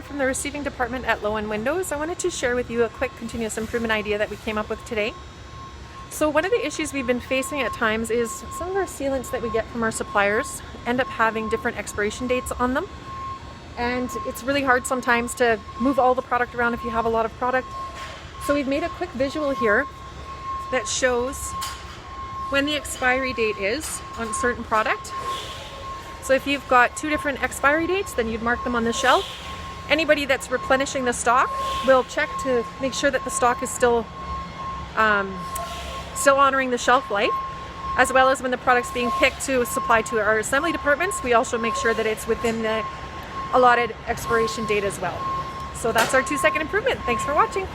from the receiving department at Loewen Windows. I wanted to share with you a quick continuous improvement idea that we came up with today. So one of the issues we've been facing at times is some of our sealants that we get from our suppliers end up having different expiration dates on them. And it's really hard sometimes to move all the product around if you have a lot of product. So we've made a quick visual here that shows when the expiry date is on a certain product. So if you've got two different expiry dates, then you'd mark them on the shelf. Anybody that's replenishing the stock will check to make sure that the stock is still honoring the shelf life, as well as when the product's being picked to supply to our assembly departments, we also make sure that it's within the allotted expiration date as well. So that's our 2-second improvement. Thanks for watching.